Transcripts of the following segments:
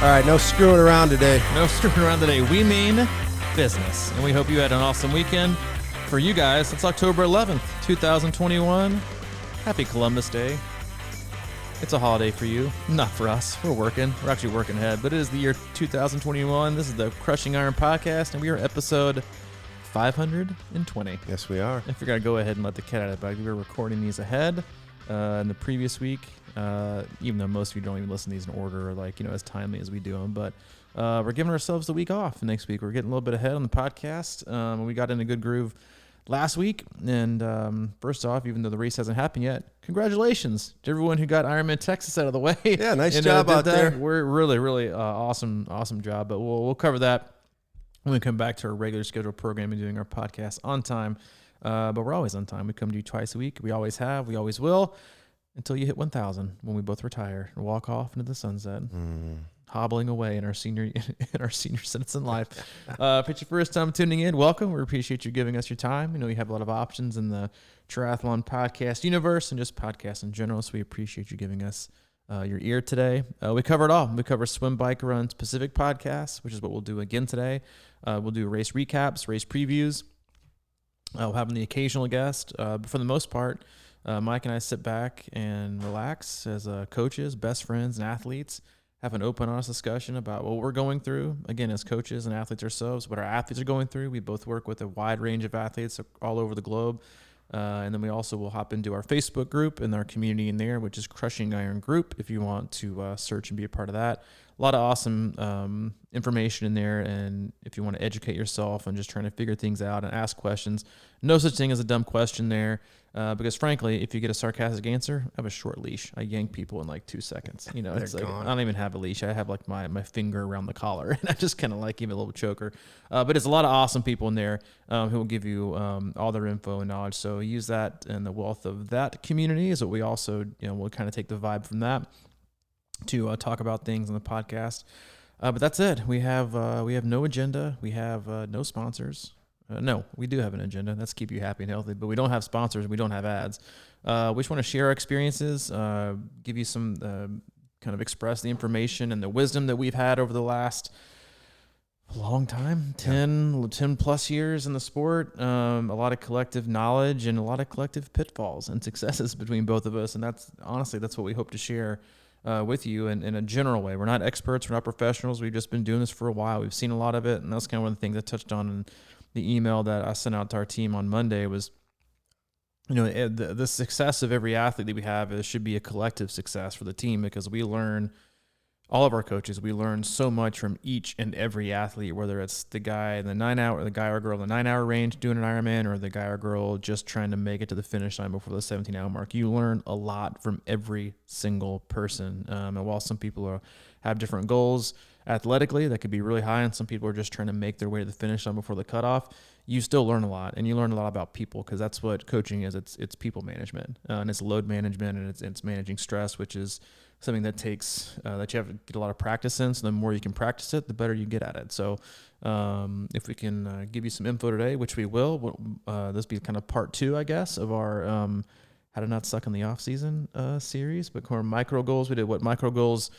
All right, no screwing around today. No screwing around today. We mean business. And we hope you had an awesome weekend. For you guys, it's October 11th, 2021. Happy Columbus Day. It's a holiday for you, not for us. We're working. We're actually working ahead, but it is the year 2021. This is the Crushing Iron Podcast, and we are episode 520. Yes, we are. If you're going to go ahead and let the cat out of the bag, we were recording these ahead in the previous week, even though most of you don't even listen to these in order or as timely as we do them. But we're giving ourselves the week off next week. We're getting a little bit ahead on the podcast. We got in a good groove last week. And first off, even though the race hasn't happened yet, congratulations to everyone who got Ironman Texas out of the way. Yeah, nice job out there. We're really awesome job. But we'll cover that when we come back to our regular scheduled program and doing our podcast on time. But we're always on time. We come to you twice a week. We always have. We always will until you hit 1,000 when we both retire and walk off into the sunset. Hobbling away in our senior citizen life. If it's your first time tuning in, welcome. We appreciate you giving us your time. You have a lot of options in the triathlon podcast universe and just podcasts in general, so we appreciate you giving us your ear today. We cover it all. We cover swim, bike, run, specific podcasts, which is what we'll do again today. We'll do race recaps, race previews. We'll have the occasional guest, but for the most part, Mike and I sit back and relax as coaches, best friends, and athletes. Have an open, honest discussion about what we're going through, again, as coaches and athletes ourselves, what our athletes are going through. We both work with a wide range of athletes all over the globe. And then we also will hop into our Facebook group and our community in there, which is Crushing Iron Group, if you want to search and be a part of that. A lot of awesome information in there, and if you want to educate yourself and just trying to figure things out and ask questions, no such thing as a dumb question there, because frankly, if you get a sarcastic answer, I have a short leash. I yank people in 2 seconds. It's like I don't even have a leash. I have my finger around the collar, and I just kind of give it a little choker. But it's a lot of awesome people in there who will give you all their info and knowledge. So use that, and the wealth of that community is what we also we'll kind of take the vibe from that to talk about things on the podcast. But that's it. We have no agenda. We have no sponsors. No, we do have an agenda. That's keep you happy and healthy, but we don't have sponsors. We don't have ads. We just want to share our experiences, give you some kind of express the information and the wisdom that we've had over the last long time, 10 plus years in the sport, a lot of collective knowledge and a lot of collective pitfalls and successes between both of us. And that's what we hope to share with you in a general way. We're not experts. We're not professionals. We've just been doing this for a while. We've seen a lot of it. And that's kind of one of the things I touched on in the email that I sent out to our team on Monday was, the success of every athlete that we have should be a collective success for the team, because we learn, all of our coaches, we learn so much from each and every athlete, whether it's the guy in the 9 hour, the guy or girl in the 9 hour range doing an Ironman, or the guy or girl just trying to make it to the finish line before the 17-hour mark. You learn a lot from every single person. And while some people have different goals athletically that could be really high, and some people are just trying to make their way to the finish line before the cutoff, you still learn a lot, and you learn a lot about people, because that's what coaching is. It's people management, and it's load management, and it's managing stress, which is something that takes that you have to get a lot of practice in. So the more you can practice it, the better you get at it. So if we can give you some info today, which we will, this will be kind of part 2, I guess, of our how to not suck in the off season series. But core micro goals, we did micro goals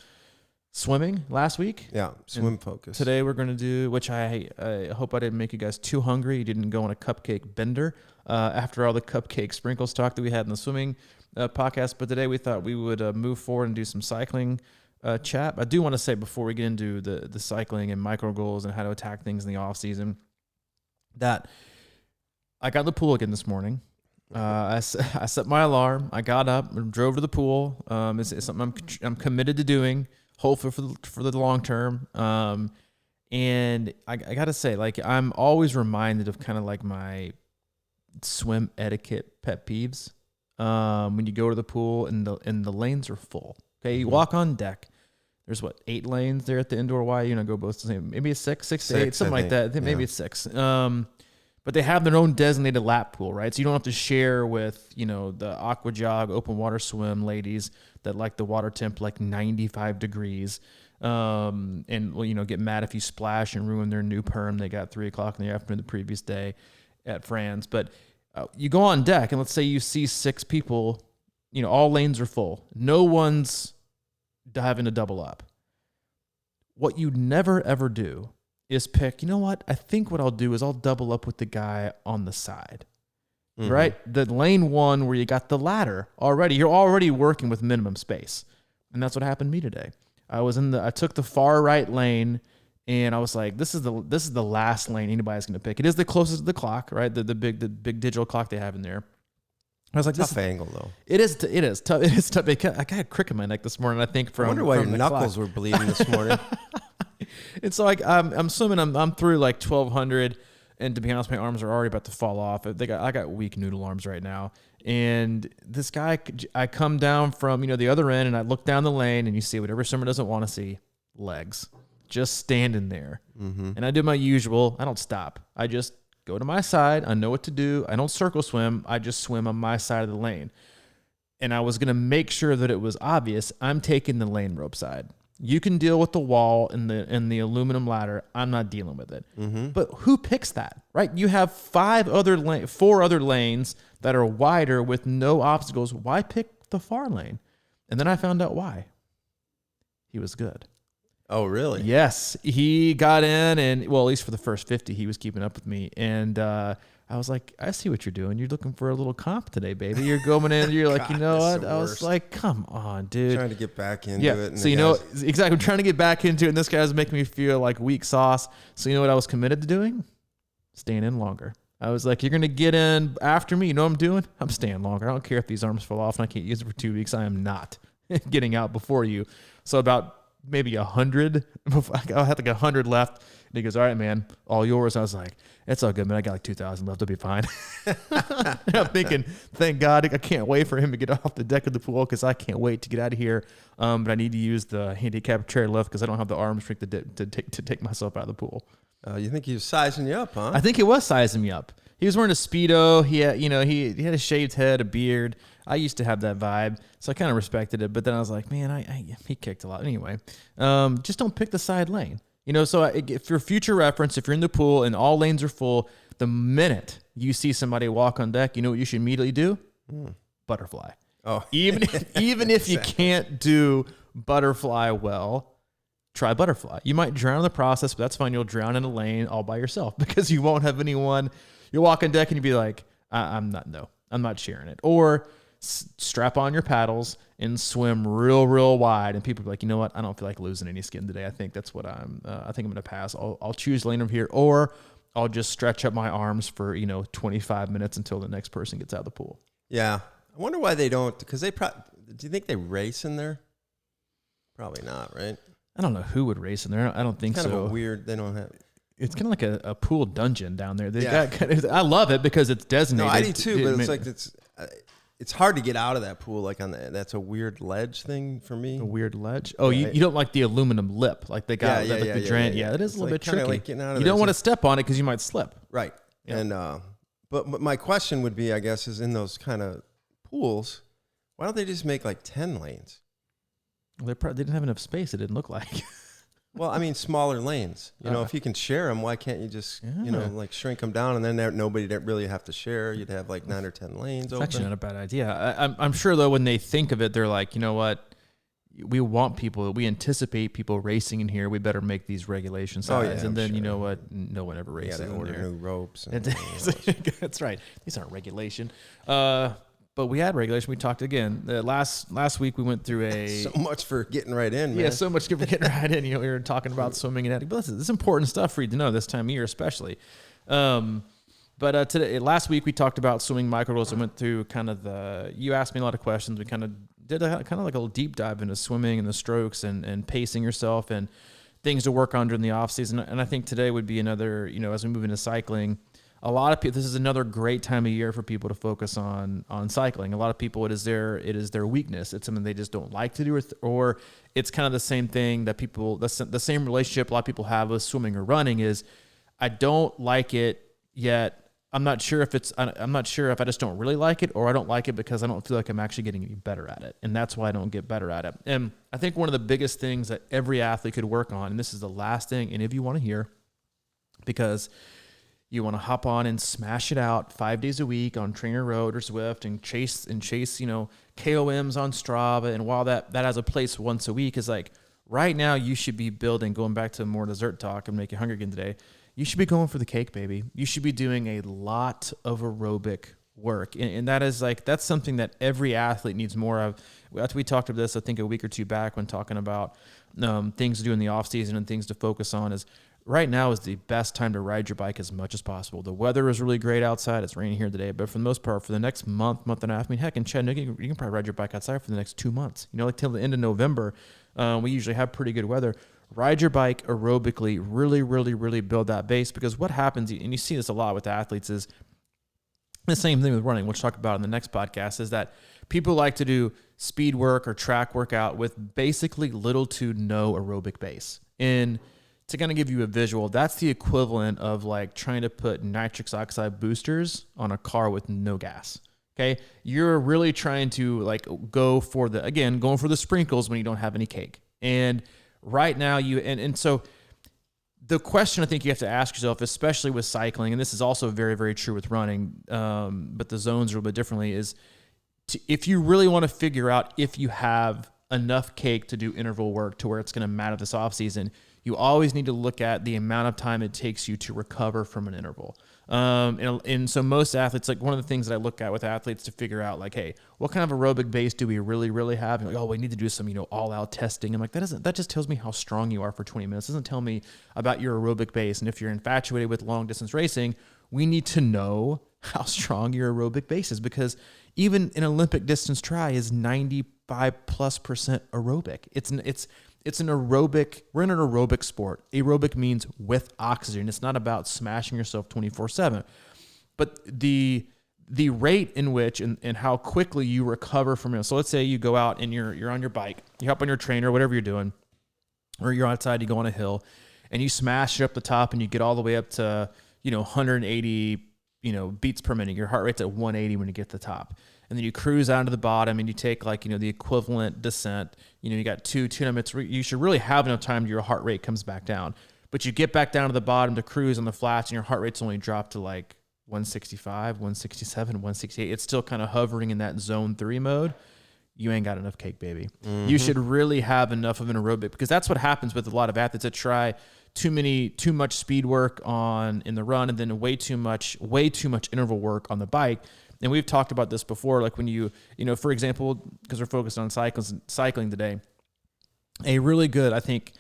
swimming last week. Yeah, swim focus. Today we're going to do, which I hope I didn't make you guys too hungry. You didn't go on a cupcake bender after all the cupcake sprinkles talk that we had in the swimming podcast. But today we thought we would move forward and do some cycling chat. I do want to say, before we get into the cycling and micro goals and how to attack things in the off season, that I got in the pool again this morning. I set my alarm. I got up and drove to the pool. It's something I'm committed to doing, hopefully for the long term. And I got to say, I'm always reminded of kind of my swim etiquette pet peeves. When you go to the pool and the lanes are full. Okay, you walk on deck. There's 8 lanes there at the indoor Y. Go both the same. Maybe it's six to 8, something like that. I think maybe it's 6. But they have their own designated lap pool, right? So you don't have to share with, the aqua jog, open water swim ladies that like the water temp 95 degrees. And get mad if you splash and ruin their new perm they got 3:00 in the afternoon the previous day at France. But you go on deck, and let's say you see 6 people, all lanes are full. No one's having to double up. what you never ever do is pick, you know what? I think what I'll do is I'll double up with the guy on the side, right? The lane one where you got the ladder already, you're already working with minimum space. And that's what happened to me today. I took the far right lane and I was like, this is the last lane anybody's going to pick. It is the closest to the clock, right? The big digital clock they have in there. I was like, tough angle though. It is tough. It is tough. I got a crick in my neck this morning. I think from. I wonder why your knuckles were bleeding this morning. And so I'm swimming. I'm through like 1200, and to be honest, my arms are already about to fall off. I got weak noodle arms right now. And this guy, I come down from the other end, and I look down the lane, and you see what every swimmer doesn't want to see: legs, just standing there. And I do my usual. I don't stop. I just go to my side. I know what to do. I don't circle swim. I just swim on my side of the lane. And I was going to make sure that it was obvious. I'm taking the lane rope side. You can deal with the wall and the aluminum ladder. I'm not dealing with it. But who picks that, right? You have 4 other lanes that are wider with no obstacles. Why pick the far lane? And then I found out why. He was good. Oh, really? Yes. He got in, and well, at least for the first 50, he was keeping up with me. And I was like, I see what you're doing. You're looking for a little comp today, baby. You're going in, you're like, you know what? I was like, come on, dude. Trying to get back into it. And so exactly, I'm trying to get back into it, and this guy was making me feel like weak sauce. So you know what I was committed to doing? Staying in longer. I was like, you're going to get in after me. You know what I'm doing? I'm staying longer. I don't care if these arms fall off and I can't use it for 2 weeks. I am not getting out before you. So about maybe 100. I had like 100 left. And he goes, all right, man, all yours. I was like, it's all good, man. I got like 2,000 left. I'll be fine. I'm thinking, thank God. I can't wait for him to get off the deck of the pool because I can't wait to get out of here. But I need to use the handicap chairlift because I don't have the arm strength to take myself out of the pool. You think he was sizing you up, huh? I think he was sizing me up. He was wearing a Speedo. He had, he had a shaved head, a beard. I used to have that vibe, so I kind of respected it. But then I was like, man, he kicked a lot. Anyway, just don't pick the side lane. So for future reference, if you're in the pool and all lanes are full, the minute you see somebody walk on deck, you know what you should immediately do? Butterfly. Oh, even if you can't do butterfly well, try butterfly. You might drown in the process, but that's fine. You'll drown in a lane all by yourself because you won't have anyone. You'll walk on deck and you'll be like, I'm not sharing it. Or strap on your paddles and swim real wide. And people be like, you know what? I don't feel like losing any skin today. I think that's what I think I'm going to pass. I'll choose lane over here, or I'll just stretch up my arms for, 25 minutes until the next person gets out of the pool. Yeah. I wonder why they don't, because do you think they race in there? Probably not, right? I don't know who would race in there. I don't think so. Kind of a weird, they don't have. It's kind of like a pool dungeon down there. I love it because it's designated. No, I do too, but it's hard to get out of that pool. Like that's a weird ledge thing for me. A weird ledge. Oh, you don't like the aluminum lip, like they got the drain. Yeah, it is a little bit tricky. Like getting out of you don't want to step on it because you might slip. Right. Yeah. And but my question would be, I guess, is in those kind of pools, why don't they just make like 10 lanes? Well, they didn't have enough space. It didn't look like. Well, I mean, smaller lanes. If you can share them, why can't you just, like shrink them down, and then nobody really have to share? You'd have like 9 or 10 lanes open. It's actually not a bad idea. I'm sure, though, when they think of it, they're like, you know what? We anticipate people racing in here. We better make these regulation size. And then, you know what? No one ever races in there. New ropes. That's right. These aren't regulation. But we had regulation. We talked again. Last week we went through so much for getting right in, man. Yeah, so much for getting right in. We were talking about swimming and that. But this is important stuff for you to know this time of year, especially. But last week we talked about swimming micro rules. I went through kind of you asked me a lot of questions. We kind of did like a little deep dive into swimming and the strokes and pacing yourself and things to work on during the off season. And I think today would be another, as we move into cycling. A lot of people, this is another great time of year for people to focus on cycling. A lot of people, it is their weakness. It's something they just don't like to do, or it's kind of the same thing that people, the same relationship a lot of people have with swimming or running is, I don't like it yet. I'm not sure if I just don't really like it, or I don't like it because I don't feel like I'm actually getting any better at it. And that's why I don't get better at it. And I think one of the biggest things that every athlete could work on, and this is the last thing any of you want to hear, because you want to hop on and smash it out 5 days a week on Trainer Road or Zwift and chase, KOMs on Strava. And while that has a place once a week, is like right now you should be building, going back to more dessert talk and make you hungry again today, you should be going for the cake, baby. You should be doing a lot of aerobic work. And that is like, that's something that every athlete needs more of. We talked about this, I think, a week or two back when talking about things to do in the off season and things to focus on. Is right now is the best time to ride your bike as much as possible. The weather is really great outside. It's raining here today, but for the most part, for the next month and a half, I mean, heck, in Chattanooga, you can probably ride your bike outside for the next 2 months. You know, like till the end of November, we usually have pretty good weather. Ride your bike aerobically, really, really, really build that base, because what happens, and you see this a lot with athletes, is the same thing with running, which we'll talk about in the next podcast, is that people like to do speed work or track workout with basically little to no aerobic base. And to kind of give you a visual, that's the equivalent of like trying to put nitrous oxide boosters on a car with no gas. Okay. You're really trying to like going for the sprinkles when you don't have any cake. And right now so the question I think you have to ask yourself, especially with cycling, and this is also very, very true with running, but the zones are a little bit differently, is if you really want to figure out if you have enough cake to do interval work to where it's going to matter this off season, you always need to look at the amount of time it takes you to recover from an interval. And so most athletes, like one of the things that I look at with athletes to figure out, like, hey, what kind of aerobic base do we really, really have? And like, oh, we need to do some, all out testing. I'm like, that just tells me how strong you are for 20 minutes. It doesn't tell me about your aerobic base. And if you're infatuated with long distance racing, we need to know how strong your aerobic base is, because even an Olympic distance try is 95+% aerobic. It's an aerobic, we're in an aerobic sport. Aerobic means with oxygen. It's not about smashing yourself 24/7. But the rate in which and how quickly you recover from it. So let's say you go out and you're on your bike, you hop on your trainer, whatever you're doing, or you're outside, you go on a hill, and you smash it up the top and you get all the way up to 180 beats per minute. Your heart rate's at 180 when you get to the top. And then you cruise down to the bottom and you take the equivalent descent. You got 2.5 minutes. You should really have enough time till your heart rate comes back down. But you get back down to the bottom to cruise on the flats and your heart rate's only dropped to like 165, 167, 168. It's still kind of hovering in that zone 3 mode. You ain't got enough cake, baby. Mm-hmm. You should really have enough of an aerobic, because that's what happens with a lot of athletes that try too much speed work in the run and then way too much interval work on the bike. And we've talked about this before, like when for example, because we're focused on cycling today, a really good, I think,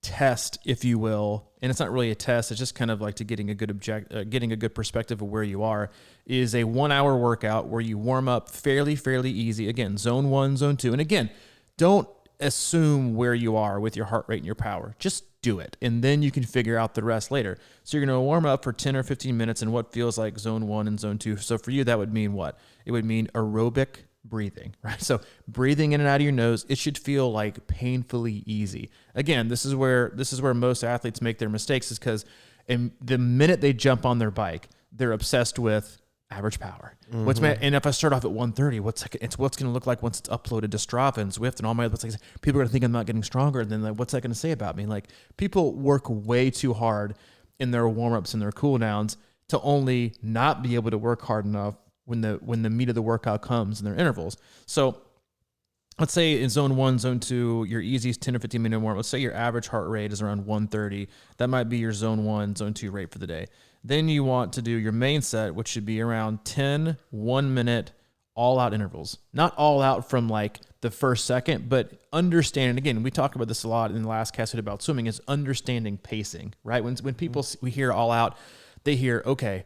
test, if you will, and it's not really a test, it's just kind of like to getting a good perspective of where you are, is a 1 hour workout where you warm up fairly easy. Again, zone 1, zone 2. And again, don't assume where you are with your heart rate and your power. Just do it. And then you can figure out the rest later. So you're going to warm up for 10 or 15 minutes in what feels like zone 1 and zone 2. So for you, that would mean what? It would mean aerobic breathing, right? So breathing in and out of your nose, it should feel like painfully easy. Again, this is where most athletes make their mistakes, is because the minute they jump on their bike, they're obsessed with average power. Mm-hmm. And if I start off at 130, what's going to look like once it's uploaded to Strava and Zwift and all my other things? People are going to think I'm not getting stronger. And then what's that going to say about me? Like, people work way too hard in their warm-ups and their cool-downs to only not be able to work hard enough when the meat of the workout comes in their intervals. So let's say in zone 1, zone 2, your easiest 10 or 15 minute warm-up, let's say your average heart rate is around 130. That might be your zone 1, zone 2 rate for the day. Then you want to do your main set, which should be around 10 1-minute all-out intervals. Not all out from like the first second, but understanding, again, we talked about this a lot in the last cast about swimming, is understanding pacing, right? When people, we hear all out, they hear, okay,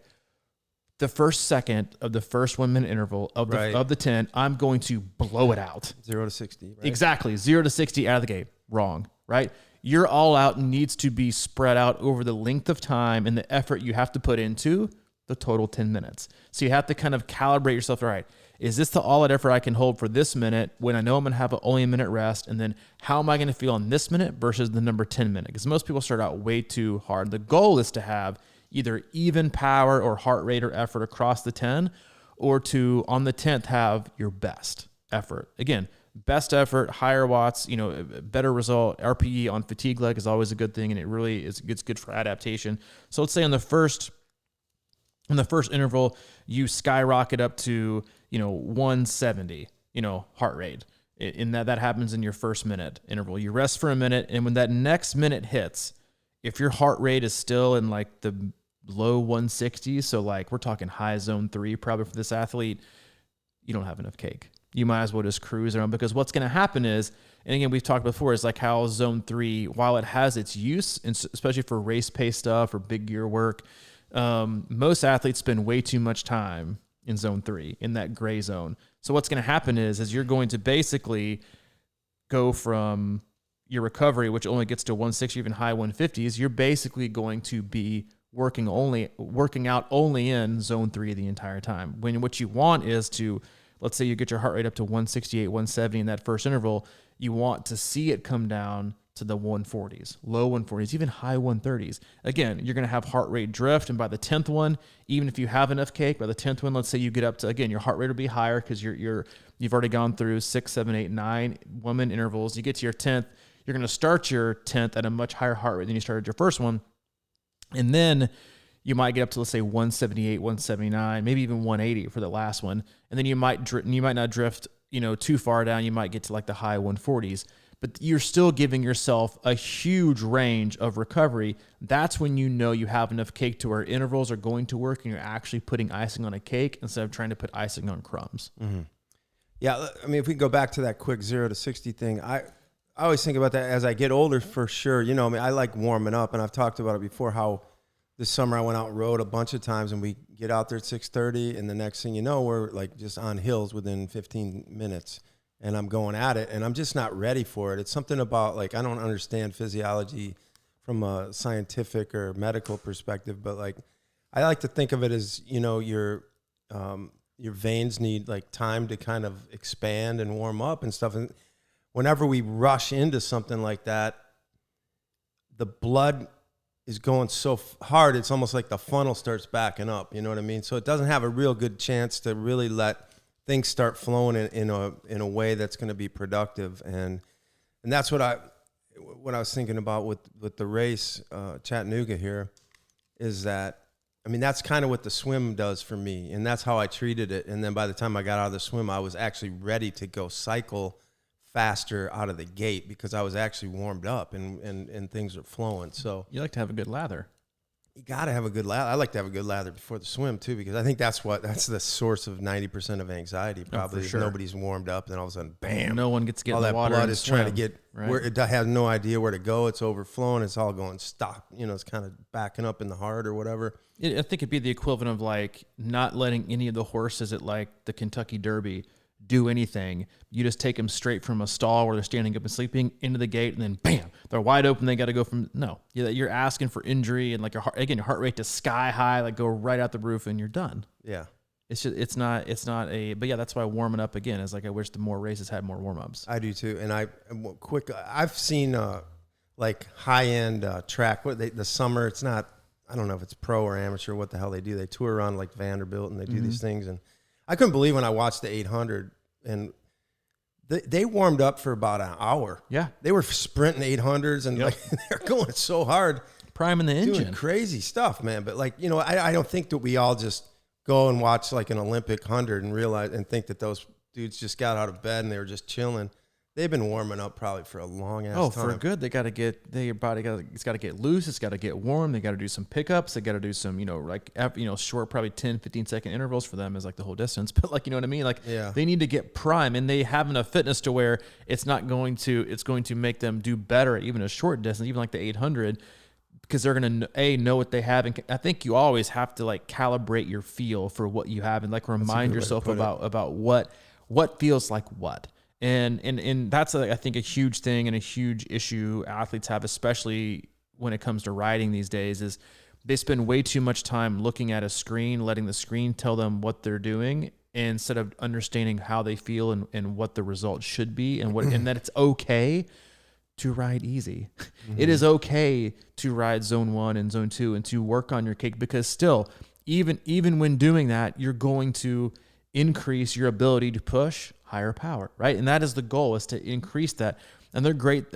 the first second of the first 1 minute interval of the 10, I'm going to blow it out. 0 to 60, right? Exactly. 0 to 60 out of the gate. Wrong, right? Your all out needs to be spread out over the length of time and the effort you have to put into the total 10 minutes. So you have to kind of calibrate yourself. All right, is this the all out effort I can hold for this minute when I know I'm going to have only a minute rest? And then how am I going to feel on this minute versus the number 10 minute? Because most people start out way too hard. The goal is to have either even power or heart rate or effort across the 10, or to, on the 10th, have your best effort. Again, best effort, higher watts, better result. RPE on fatigue leg is always a good thing, and it's good for adaptation. So let's say in the first interval, you skyrocket up to 170, heart rate. In that happens in your first minute interval. You rest for a minute, and when that next minute hits, if your heart rate is still in like the low 160s, so like we're talking high zone 3 probably for this athlete, you don't have enough cake. You might as well just cruise around, because what's going to happen is, and again, we've talked before, is like how zone 3, while it has its use, and especially for race pace stuff or big gear work, most athletes spend way too much time in zone 3, in that gray zone. So what's going to happen is you're going to basically go from your recovery, which only gets to 160, even high 150s, you're basically going to be working out only in zone 3 the entire time. When what you want is to, let's say you get your heart rate up to 168, 170 in that first interval, you want to see it come down to the 140s, low 140s, even high 130s. Again, you're going to have heart rate drift, and by the 10th one, even if you have enough cake, by the 10th one, let's say you get up to, again, your heart rate will be higher because you've already gone through 6, 7, 8, 9 1-minute intervals. You get to your 10th, you're going to start your 10th at a much higher heart rate than you started your first one, and then you might get up to, let's say, 178, 179, maybe even 180 for the last one, and then you might not drift, too far down. You might get to like the high 140s. But you're still giving yourself a huge range of recovery. That's when you know you have enough cake to where intervals are going to work and you're actually putting icing on a cake instead of trying to put icing on crumbs. Mm-hmm. Yeah, I mean, if we go back to that quick 0 to 60 thing, I always think about that as I get older, for sure. I like warming up, and I've talked about it before, how this summer I went out and rode a bunch of times, and we get out there at 6:30, and the next thing you know, we're like just on hills within 15 minutes. And I'm going at it, and I'm just not ready for it. It's something about, like, I don't understand physiology from a scientific or medical perspective, but like, I like to think of it as, your veins need like time to kind of expand and warm up and stuff. And whenever we rush into something like that, the blood is going so hard, it's almost like the funnel starts backing up. You know what I mean? So it doesn't have a real good chance to really let things start flowing in a way that's going to be productive, and that's what I was thinking about with the race, Chattanooga here, is that, I mean, that's kind of what the swim does for me, and that's how I treated it. And then by the time I got out of the swim, I was actually ready to go cycle faster out of the gate because I was actually warmed up and things are flowing. So you like to have a good lather. You got to have a good lather. I like to have a good lather before the swim too, because I think that's the source of 90% of anxiety. Probably sure. Nobody's warmed up, and all of a sudden, bam! No one gets to get all in the that water. Blood is swim, trying to get right? where it has no idea where to go. It's overflowing. It's all going stop. It's kind of backing up in the heart or whatever. I think it'd be the equivalent of like not letting any of the horses at like the Kentucky Derby do anything. You just take them straight from a stall where they're standing up and sleeping into the gate, and then bam, they're wide open. They got to go from you're asking for injury, and like your heart rate to sky high, like go right out the roof, and you're done. Yeah, it's just it's not a. But yeah, that's why warming up again is like, I wish the more races had more warm ups. I do too, and I've seen like high end track. The summer, it's not. I don't know if it's pro or amateur. What the hell they do? They tour around like Vanderbilt, and they do these things, and I couldn't believe when I watched the 800. And they warmed up for about an hour. Yeah. They were sprinting 800s, and like they're going so hard. Priming the engine. Doing crazy stuff, man. But like, I don't think that we all just go and watch like an Olympic 100 and realize and think that those dudes just got out of bed and they were just chilling. They've been warming up probably for a long ass time. Oh, for good. They got to get your body. It's got to get loose. It's got to get warm. They got to do some pickups. They got to do some, short, probably 10, 15-second intervals for them is like the whole distance. But like, you know what I mean? Like, They need to get prime, and they have enough fitness to where it's going to make them do better at even a short distance, even like the 800, because they're going to know what they have. And I think you always have to like calibrate your feel for what you have and like remind yourself about what feels like what. And that's I think a huge thing and a huge issue athletes have, especially when it comes to riding these days, is they spend way too much time looking at a screen, letting the screen tell them what they're doing instead of understanding how they feel and what the result should be and that it's okay to ride easy. Mm-hmm. It is okay to ride zone 1 and zone 2 and to work on your cake, because still, even when doing that, you're going to increase your ability to push higher power, right? And that is the goal, is to increase that. Another great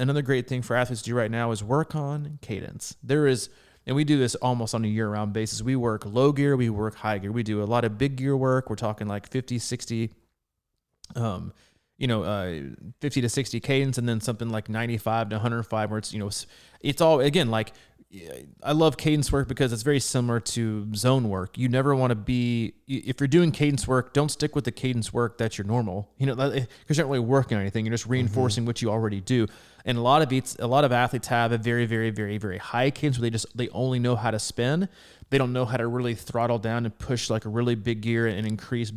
thing for athletes to do right now is work on cadence. And we do this almost on a year-round basis. We work low gear, we work high gear. We do a lot of big gear work. We're talking like 50, 60, 50 to 60 cadence, and then something like 95 to 105 where it's, it's all, again, like, I love cadence work because it's very similar to zone work. You never want to be, if you're doing cadence work, don't stick with the cadence work that's your normal, because you're not really working on anything. You're just reinforcing what you already do. And a lot of athletes have a very, very, very, very high cadence where they only know how to spin. They don't know how to really throttle down and push like a really big gear and increase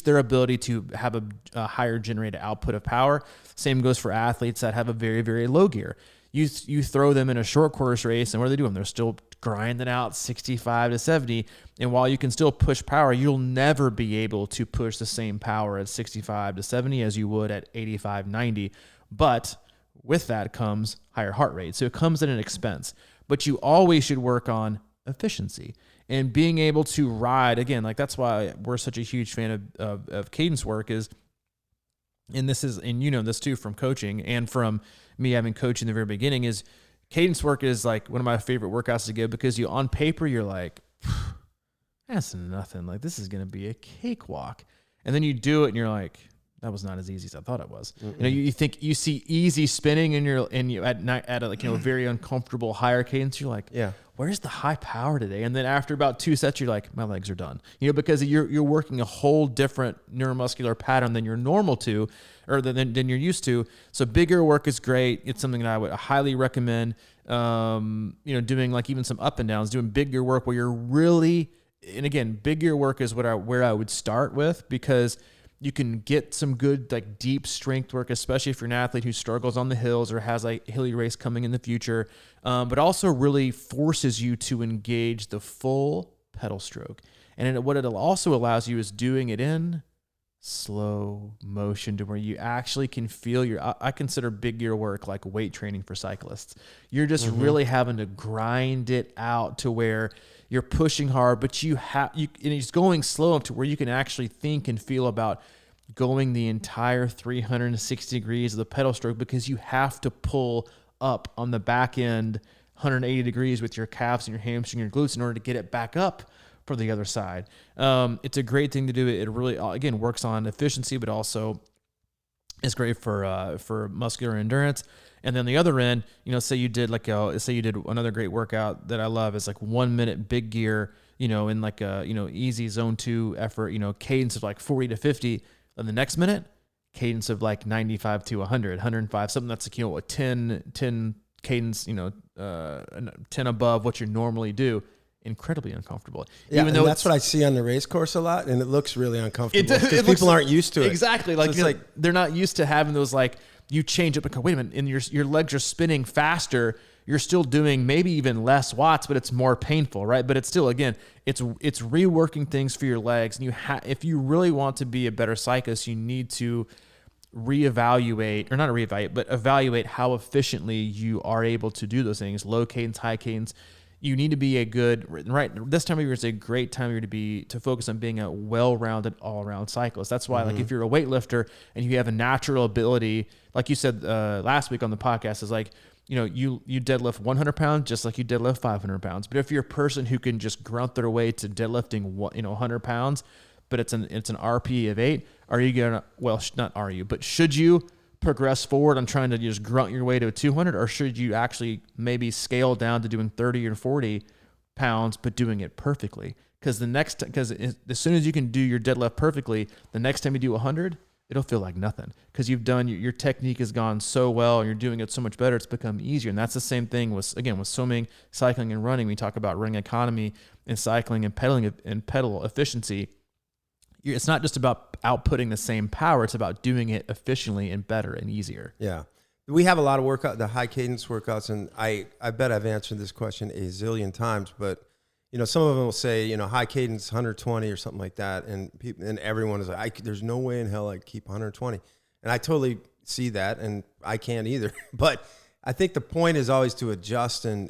their ability to have a higher generated output of power. Same goes for athletes that have a very, very low gear. You throw them in a short course race, and what are they doing? They're still grinding out 65 to 70. And while you can still push power, you'll never be able to push the same power at 65 to 70 as you would at 85, 90. But with that comes higher heart rate. So it comes at an expense. But you always should work on efficiency and being able to ride. Again, like that's why we're such a huge fan of cadence work is, and this too from coaching and from me having coached in the very beginning, is cadence work is like one of my favorite workouts to give because on paper, you're like, that's nothing. Like this is going to be a cakewalk. And then you do it and you're like, that was not as easy as I thought it was. Mm-mm. You think you see easy spinning and you at night at a very uncomfortable higher cadence. You're like, yeah, where's the high power today? And then after about 2 sets, you're like, my legs are done. Because you're working a whole different neuromuscular pattern than you're normal to, or than you're used to. So bigger work is great. It's something that I would highly recommend. Doing like even some up and downs, doing bigger work where you're really, and again, bigger work is where I would start with because you can get some good, like deep strength work, especially if you're an athlete who struggles on the hills or has like a hilly race coming in the future, but also really forces you to engage the full pedal stroke. And what it also allows you is doing it in slow motion to where you actually can feel I consider big gear work like weight training for cyclists. You're just really having to grind it out to where you're pushing hard, but and it's going slow up to where you can actually think and feel about going the entire 360 degrees of the pedal stroke because you have to pull up on the back end 180 degrees with your calves and your hamstring and your glutes in order to get it back up for the other side. It's a great thing to do. It really, again, works on efficiency, but also is great for muscular endurance. And then the other end, say you did another great workout that I love is like 1 minute big gear, in like a, easy zone 2 effort, cadence of like 40 to 50. Then the next minute, cadence of like 95 to 100, 105, something that's like, a 10 cadence, 10 above what you normally do. Incredibly uncomfortable. Yeah, even though that's what I see on the race course a lot, and it looks really uncomfortable because people aren't used to it. Exactly. Like, so they're not used to having those, like, you change up and go, wait a minute, and your legs are spinning faster. You're still doing maybe even less watts, but it's more painful, right? But it's still, again, it's reworking things for your legs. And if you really want to be a better cyclist, you need to evaluate how efficiently you are able to do those things. Low cadence, high cadence. You need to be this time of year is a great time of year to focus on being a well-rounded, all-around cyclist. That's why, like, if you're a weightlifter and you have a natural ability, like you said last week on the podcast, is like, you deadlift 100 pounds just like you deadlift 500 pounds. But if you're a person who can just grunt their way to deadlifting 100 pounds, but it's an RPE of 8, should you progress forward on trying to just grunt your way to a 200, or should you actually maybe scale down to doing 30 or 40 pounds but doing it perfectly? Because as soon as you can do your deadlift perfectly, the next time you do 100, it'll feel like nothing because you've done your technique has gone so well and you're doing it so much better. It's become easier. And that's the same thing with swimming, cycling, and running. We talk about running economy and cycling and pedaling and pedal efficiency. It's not just about outputting the same power. It's about doing it efficiently and better and easier. Yeah. We have a lot of the high cadence workouts, and I bet I've answered this question a zillion times, but some of them will say, high cadence 120 or something like that. And everyone is like, there's no way in hell I'd keep 120. And I totally see that, and I can't either. But I think the point is always to adjust and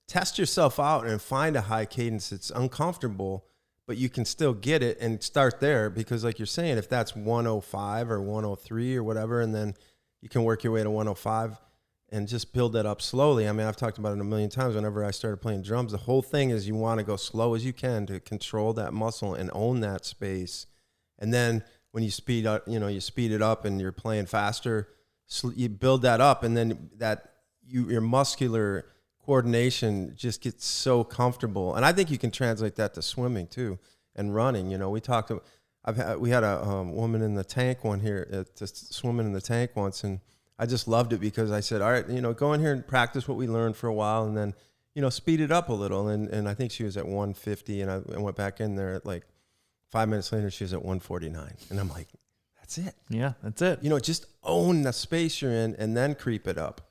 test yourself out and find a high cadence. It's uncomfortable, but you can still get it and start there because, like you're saying, if that's 105 or 103 or whatever, and then you can work your way to 105 and just build that up slowly. I mean, I've talked about it a million times whenever I started playing drums. The whole thing is you want to go slow as you can to control that muscle and own that space. And then when you speed up, you speed it up and you're playing faster, you build that up, and then your muscular coordination just gets so comfortable. And I think you can translate that to swimming too and running. We had a woman in the tank just swimming in the tank once, and I just loved it because I said, all right, go in here and practice what we learned for a while, and then, speed it up a little. And I think she was at 150, and I went back in there at like 5 minutes later, she was at 149. And I'm like, that's it. Yeah, that's it. Just own the space you're in and then creep it up.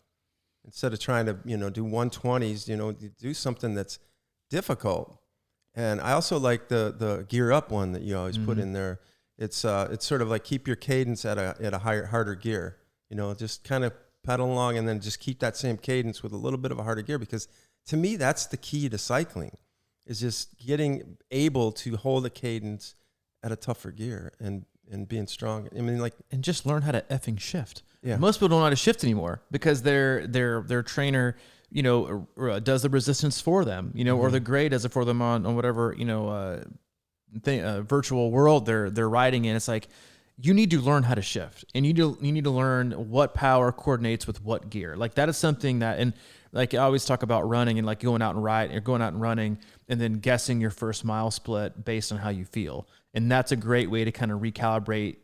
Instead of trying to, do 120s, do something that's difficult. And I also like the gear up one that you always put in there. It's sort of like keep your cadence at a harder gear. Just kind of pedal along and then just keep that same cadence with a little bit of a harder gear, because to me that's the key to cycling, is just getting able to hold a cadence at a tougher gear and being strong. I mean, and just learn how to effing shift. Yeah. Most people don't know how to shift anymore because their trainer, does the resistance for them, or the grade does it for them on whatever, virtual world they're riding in. It's like, you need to learn how to shift, and you need to learn what power coordinates with what gear. Like that is something that, and like I always talk about running and like going out and running and then guessing your first mile split based on how you feel. And that's a great way to kind of recalibrate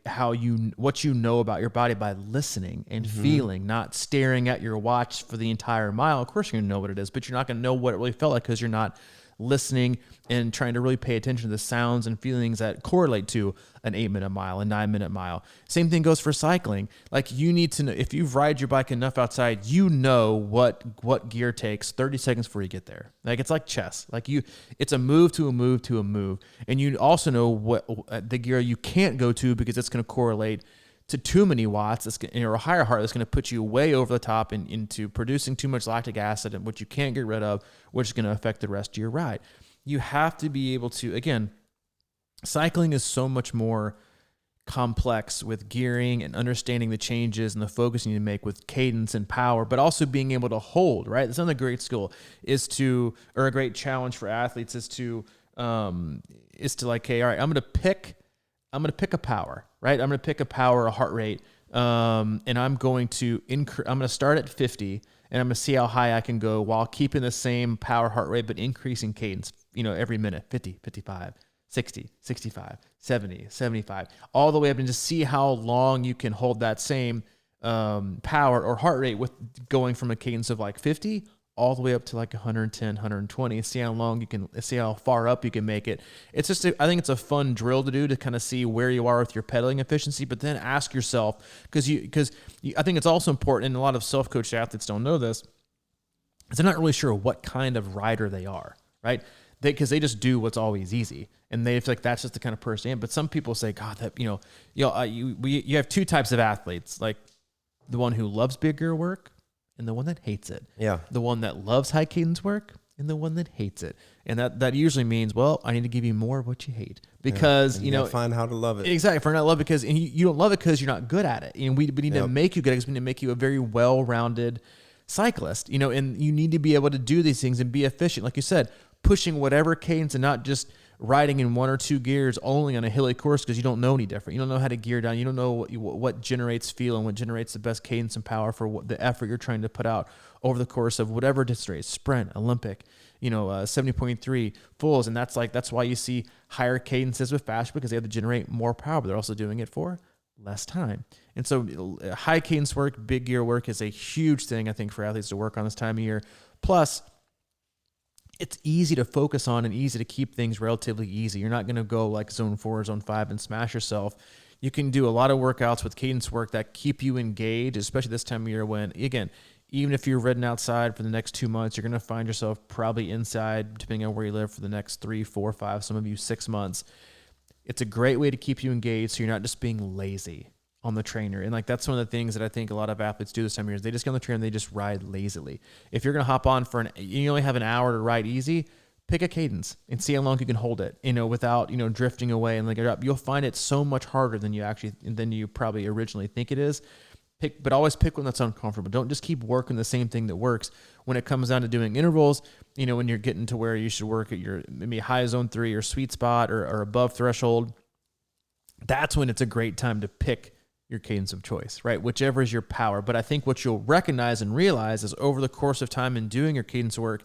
what you know about your body by listening and feeling, not staring at your watch for the entire mile. Of course you're going to know what it is, but you're not going to know what it really felt like because you're not listening and trying to really pay attention to the sounds and feelings that correlate to an 8-minute mile, a 9-minute mile. Same thing goes for cycling. Like you need to know, if you've ride your bike enough outside, what gear takes 30 seconds before you get there. Like it's like chess. Like it's a move to a move to a move. And you also know what the gear you can't go to because it's going to correlate to too many watts, or a higher heart that's going to put you way over the top and into producing too much lactic acid, which you can't get rid of, which is going to affect the rest of your ride. You have to be able to, again, cycling is so much more complex with gearing and understanding the changes and the focus you need to make with cadence and power, but also being able to hold, right? That's another great skill or a great challenge for athletes is to like, hey, all right, I'm going to pick a power, right? I'm going to pick a power, a heart rate, and I'm going to start at 50, and I'm going to see how high I can go while keeping the same power heart rate, but increasing cadence, every minute, 50, 55, 60, 65, 70, 75, all the way up, and just see how long you can hold that same power or heart rate with going from a cadence of like 50 all the way up to like 110, 120, see how far up you can make it. It's just, I think it's a fun drill to do to kind of see where you are with your pedaling efficiency, but then ask yourself, because I think it's also important, and a lot of self-coached athletes don't know this, is they're not really sure what kind of rider they are, right? Because they just do what's always easy, and they feel like that's just the kind of person I am. But some people say, God, that you have two types of athletes, like the one who loves bigger work and the one that hates it. Yeah. The one that loves high cadence work and the one that hates it. And that usually means, well, I need to give you more of what you hate, because, find how to love it. Exactly. Find out love, because you don't love it because you're not good at it. And we need to make you good at it, because we need to make you a very well-rounded cyclist, and you need to be able to do these things and be efficient. Like you said, pushing whatever cadence and not just riding in one or two gears only on a hilly course because you don't know any different. You don't know how to gear down. You don't know what generates feel and what generates the best cadence and power for the effort you're trying to put out over the course of whatever distance race, sprint, Olympic, 70.3 fulls. And that's why you see higher cadences with fast, because they have to generate more power, but they're also doing it for less time. And so high cadence work, big gear work is a huge thing, I think, for athletes to work on this time of year. Plus, it's easy to focus on and easy to keep things relatively easy. You're not going to go like zone 4, zone 5 and smash yourself. You can do a lot of workouts with cadence work that keep you engaged, especially this time of year when, again, even if you're ridden outside for the next 2 months, you're going to find yourself probably inside, depending on where you live, for the next 3, 4, 5, some of you 6 months. It's a great way to keep you engaged, so you're not just being lazy on the trainer. And that's one of the things that I think a lot of athletes do this time of year is they just get on the trainer and they just ride lazily. If you're going to hop on you only have an hour to ride easy, pick a cadence and see how long you can hold it, without, drifting away and up. You'll find it so much harder than you probably originally think it is. But always pick one that's uncomfortable. Don't just keep working the same thing that works. When it comes down to doing intervals, when you're getting to where you should work at your maybe high zone 3 or sweet spot or above threshold, that's when it's a great time to pick your cadence of choice, right? Whichever is your power. But I think what you'll recognize and realize is over the course of time in doing your cadence work,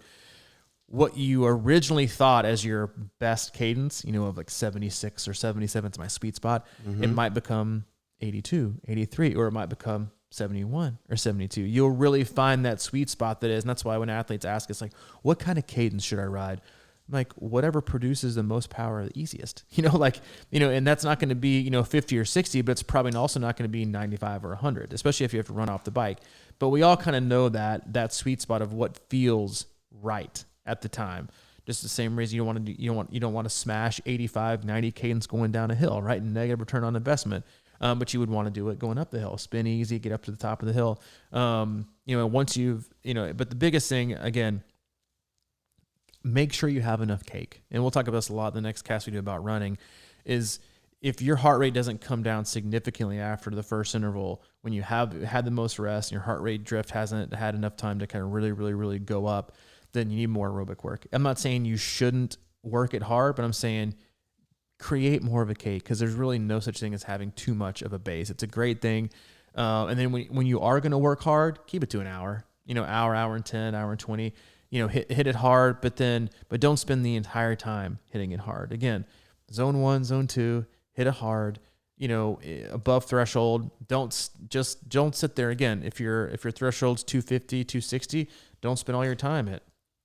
what you originally thought as your best cadence, of like 76 or 77 is my sweet spot, it might become 82, 83, or it might become 71 or 72. You'll really find that sweet spot that is. And that's why when athletes ask us like, what kind of cadence should I ride? I'm like, whatever produces the most power the easiest, and that's not going to be, 50 or 60, but it's probably also not going to be 95 or 100, especially if you have to run off the bike. But we all kind of know that sweet spot of what feels right at the time. Just the same reason you don't want to smash 85, 90 cadence going down a hill, right? Negative return on investment. But you would want to do it going up the hill, spin easy, get up to the top of the hill. Once you've, but the biggest thing, again, make sure you have enough cake. And we'll talk about this a lot in the next cast we do about running, is if your heart rate doesn't come down significantly after the first interval, when you have had the most rest and your heart rate drift hasn't had enough time to kind of really, really, really go up, then you need more aerobic work. I'm not saying you shouldn't work it hard, but I'm saying create more of a cake, because there's really no such thing as having too much of a base. It's a great thing. And then when you are going to work hard, keep it to an hour, hour and 10, hour and 20, hit it hard, but don't spend the entire time hitting it hard. Again, zone 1, zone 2, hit it hard, above threshold. Don't sit there. Again, if your threshold's 250, 260, don't spend all your time at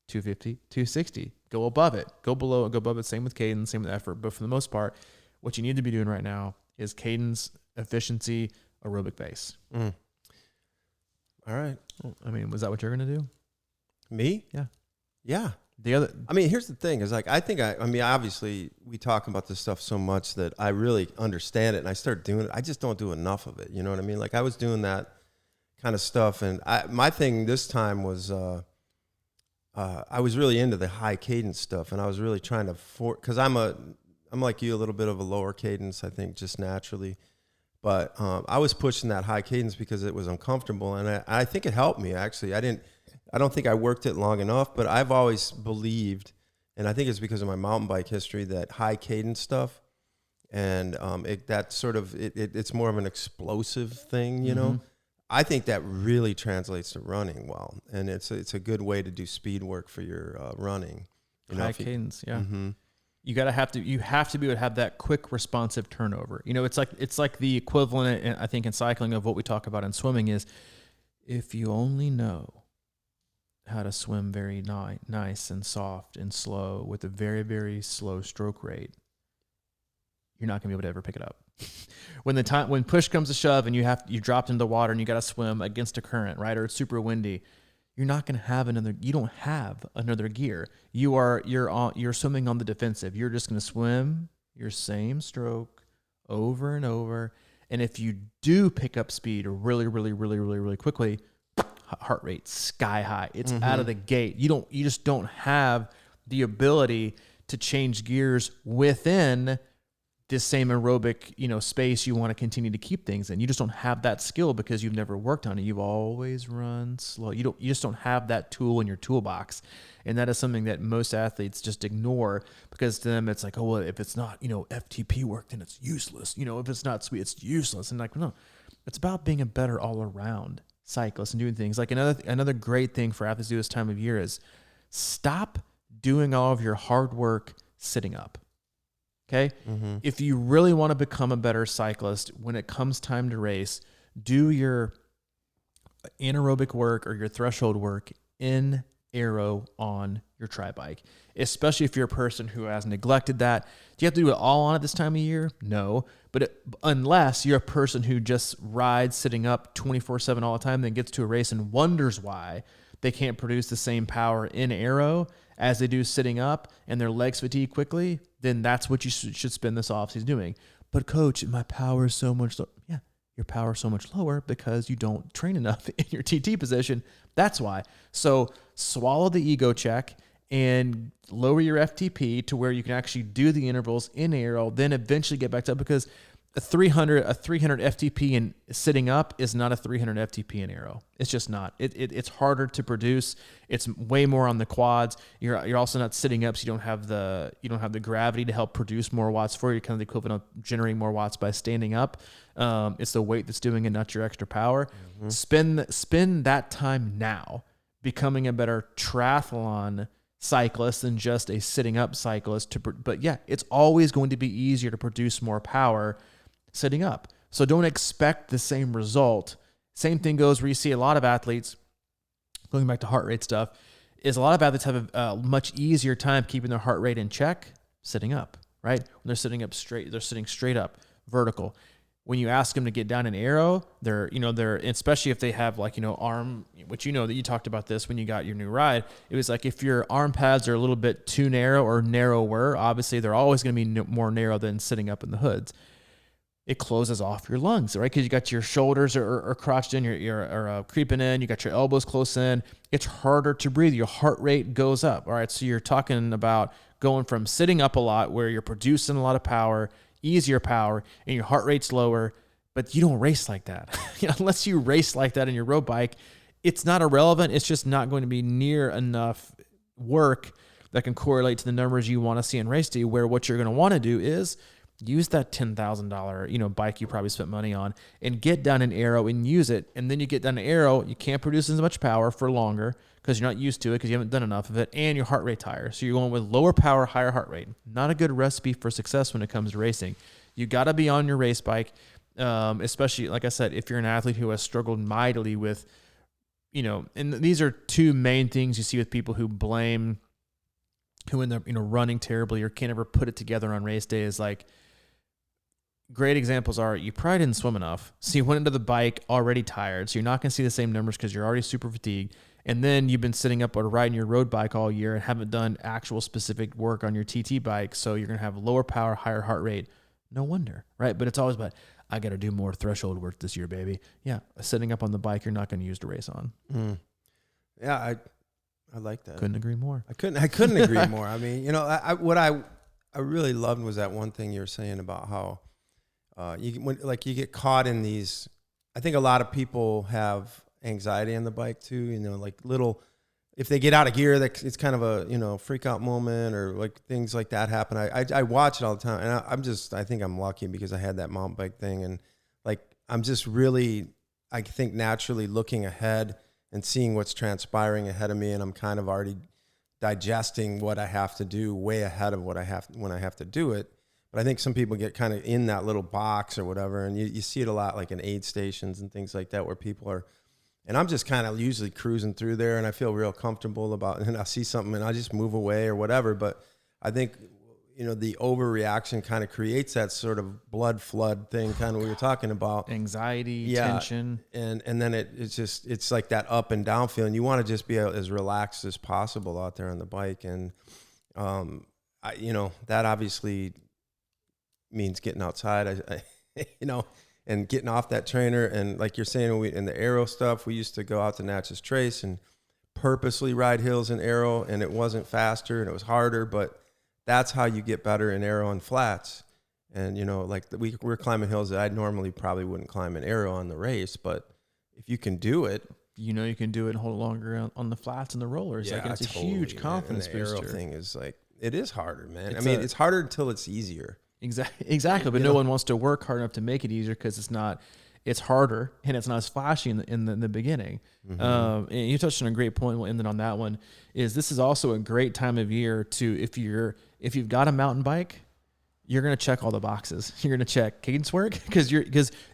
250, 260. Go above it, go below it, go above it. Same with cadence, same with effort. But for the most part, what you need to be doing right now is cadence, efficiency, aerobic base. All right. I mean, was that what you're going to do? Me? Yeah. Here's the thing is like, obviously we talk about this stuff so much that I really understand it and I start doing it. I just don't do enough of it. You know what I mean? Like I was doing that kind of stuff. And my thing this time was, I was really into the high cadence stuff, and I was really trying to because I'm like you, a little bit of a lower cadence, I think, just naturally. But I was pushing that high cadence because it was uncomfortable, and I think it helped me actually. I don't think I worked it long enough, but I've always believed, and I think it's because of my mountain bike history, that high cadence stuff, and it's more of an explosive thing, you know. I think that really translates to running well, and it's a good way to do speed work for your running. High cadence, yeah. You have to be able to have that quick responsive turnover. It's like the equivalent, I think, in cycling of what we talk about in swimming is, if you only know how to swim very nice and soft and slow with a very, very slow stroke rate, you're not gonna be able to ever pick it up. When push comes to shove and you dropped into the water and you got to swim against a current, right? Or it's super windy, you don't have another gear. You're swimming on the defensive. You're just going to swim your same stroke over and over. And if you do pick up speed really, really, really, really, really quickly, heart rate sky high. It's out of the gate. You just don't have the ability to change gears within this same aerobic, space you want to continue to keep things in. You just don't have that skill because you've never worked on it. You've always run slow. You just don't have that tool in your toolbox. And that is something that most athletes just ignore, because to them it's like, oh, well, if it's not, FTP work, then it's useless. If it's not sweet, it's useless. And like, no, it's about being a better all around cyclist and doing things. Like another great thing for athletes to do this time of year is stop doing all of your hard work sitting up. Okay. If you really want to become a better cyclist, when it comes time to race, do your anaerobic work or your threshold work in aero on your tri bike, especially if you're a person who has neglected that. Do you have to do it all on at this time of year? No. But unless you're a person who just rides sitting up 24/7 all the time, then gets to a race and wonders why they can't produce the same power in aero as they do sitting up and their legs fatigue quickly, then that's what you should spend this offseason doing. But coach, my power is so much lower. Yeah, your power is so much lower because you don't train enough in your TT position. That's why. So swallow the ego check and lower your FTP to where you can actually do the intervals in aero, then eventually get back up, because a 300 FTP in sitting up is not a 300 FTP in aero. It's just not. It's harder to produce. It's way more on the quads. You're also not sitting up, so you don't have the gravity to help produce more watts for you. Kind of the equivalent of generating more watts by standing up. It's the weight that's doing it, not your extra power. Spend that time now becoming a better triathlon cyclist than just a sitting up cyclist. But yeah, it's always going to be easier to produce more power sitting up. So don't expect the same result. Same thing goes where you see a lot of athletes, going back to heart rate stuff, is a lot of athletes have a much easier time keeping their heart rate in check sitting up, right? When they're sitting up straight, they're sitting straight up, vertical. When you ask them to get down in aero, they're, especially if they have arm, which that you talked about this when you got your new ride. It was like if your arm pads are a little bit too narrow or narrower, obviously they're always going to be more narrow than sitting up in the hoods. It closes off your lungs, right? Because you got your shoulders are crouched in, you're creeping in, you got your elbows close in. It's harder to breathe. Your heart rate goes up. All right, so you're talking about going from sitting up a lot where you're producing a lot of power, easier power, and your heart rate's lower, but you don't race like that. Unless you race like that in your road bike, it's not irrelevant. It's just not going to be near enough work that can correlate to the numbers you want to see in race day, where what you're going to want to do is use that $10,000, bike you probably spent money on and get down in aero and use it. And then you get down in aero, you can't produce as much power for longer because you're not used to it because you haven't done enough of it, and your heart rate's higher. So you're going with lower power, higher heart rate. Not a good recipe for success when it comes to racing. You got to be on your race bike, especially, like I said, if you're an athlete who has struggled mightily with, and these are two main things you see with people who blame, who end up, running terribly or can't ever put it together on race day, is like, great examples are you probably didn't swim enough. So you went into the bike already tired. So you're not going to see the same numbers because you're already super fatigued. And then you've been sitting up or riding your road bike all year and haven't done actual specific work on your TT bike. So you're going to have lower power, higher heart rate. No wonder, right? But it's always about, I got to do more threshold work this year, baby. Yeah. Sitting up on the bike, you're not going to use to race on. Yeah. I like that. Couldn't agree more. I couldn't agree more. I mean, what I really loved was that one thing you were saying about how, you get caught in these. I think a lot of people have anxiety on the bike too. If they get out of gear, it's kind of a freak out moment, or like things like that happen. I watch it all the time, and I think I'm lucky because I had that mountain bike thing, and I'm just really, I think, naturally looking ahead and seeing what's transpiring ahead of me, and I'm kind of already digesting what I have to do way ahead of when I have to do it. But I think some people get kind of in that little box or whatever, and you see it a lot like in aid stations and things like that where people are, and I'm just kind of usually cruising through there, and I feel real comfortable about it, and I see something and I just move away or whatever. But I think, the overreaction kind of creates that sort of blood flood thing, kind of what you're talking about. Anxiety, tension. And then it's like that up and down feeling. You want to just be as relaxed as possible out there on the bike. And, that obviously means getting outside, and getting off that trainer. And like you're saying, in the aero stuff, we used to go out to Natchez Trace and purposely ride hills in aero, and it wasn't faster and it was harder, but that's how you get better in aero and flats. And, we're climbing hills that I normally probably wouldn't climb in aero on the race, but if you can do it, you can do it and hold longer on the flats and the rollers. Yeah, it's a huge confidence booster. The aero thing is it is harder, man. It's harder until it's easier. Exactly. But no one wants to work hard enough to make it easier because it's harder and it's not as flashy in the beginning. And you touched on a great point. We'll end it on that one. This is also a great time of year to, if you've got a mountain bike, you're going to check all the boxes. You're going to check cadence work because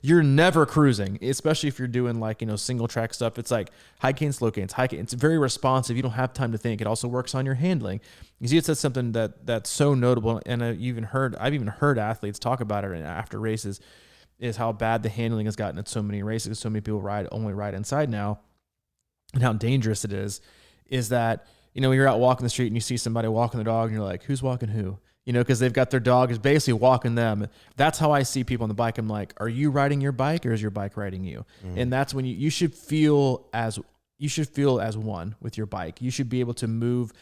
you're never cruising, especially if you're doing single track stuff. It's like high cadence, low cadence, high cadence. It's very responsive. You don't have time to think. It also works on your handling. You see, it says something that's so notable, and I've even heard athletes talk about it after races, is how bad the handling has gotten at so many races. So many people only ride inside now, and how dangerous it is that, when you're out walking the street and you see somebody walking the dog and you're like, who's walking who? Because they've got their dog is basically walking them. That's how I see people on the bike. I'm like, are you riding your bike or is your bike riding you? And that's when you should feel as one with your bike. You should be able to move,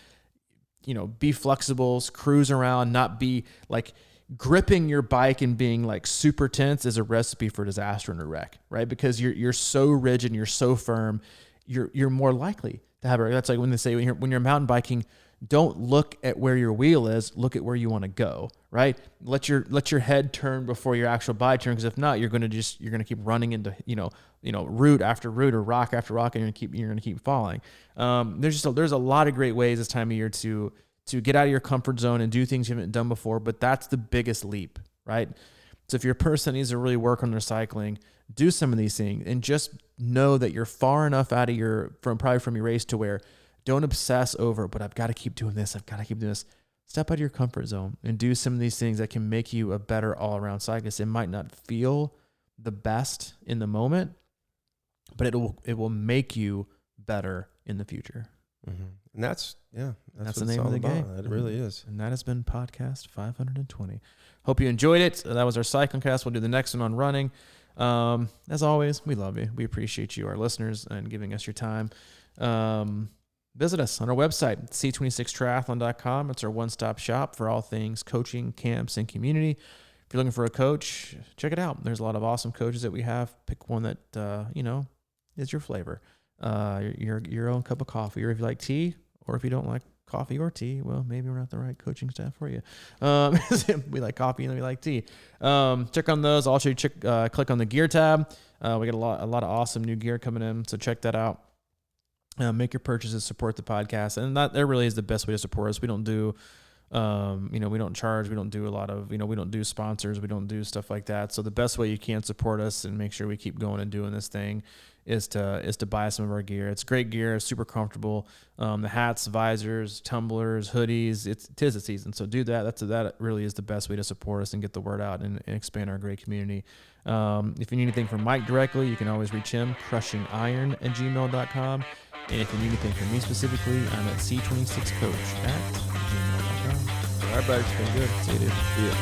be flexible, cruise around, not be like gripping your bike and being like super tense is a recipe for disaster and a wreck, right? Because you're so rigid and you're so firm, you're more likely to have a wreck. That's like when they say when you're mountain biking, don't look at where your wheel is, look at where you want to go, right? Let your head turn before your actual bike turn, because if not, you're gonna keep running into root after root or rock after rock, and you're gonna keep falling. There's a lot of great ways this time of year to get out of your comfort zone and do things you haven't done before, but that's the biggest leap, right? So if you're a person that needs to really work on their cycling, do some of these things and just know that you're far enough out of from your race to where don't obsess over, but I've got to keep doing this. I've got to keep doing this. Step out of your comfort zone and do some of these things that can make you a better all-around cyclist. It might not feel the best in the moment, but it will make you better in the future. Mm-hmm. And that's the name of the game. It really is. And that has been podcast 520. Hope you enjoyed it. That was our cycling cast. We'll do the next one on running. As always, we love you. We appreciate you, our listeners, and giving us your time. Visit us on our website, c26triathlon.com. It's our one-stop shop for all things coaching, camps, and community. If you're looking for a coach, check it out. There's a lot of awesome coaches that we have. Pick one that is your flavor. Your own cup of coffee, or if you like tea, or if you don't like coffee or tea, well, maybe we're not the right coaching staff for you. We like coffee and we like tea. Check on those. Also, click on the gear tab. We got a lot of awesome new gear coming in, so check that out. Make your purchases, support the podcast, and that really is the best way to support us. We don't do, we don't charge. We don't do a lot of, we don't do sponsors. We don't do stuff like that. So the best way you can support us and make sure we keep going and doing this thing is to buy some of our gear. It's great gear. It's super comfortable. The hats, visors, tumblers, hoodies. Tis the season, so do that. That really is the best way to support us and get the word out and expand our great community. If you need anything from Mike directly, you can always reach him, crushingiron@gmail.com. And if you need anything from me specifically, I'm at c26coach@gmail.com. All right, buddy. It's been good. See you, dude. See ya.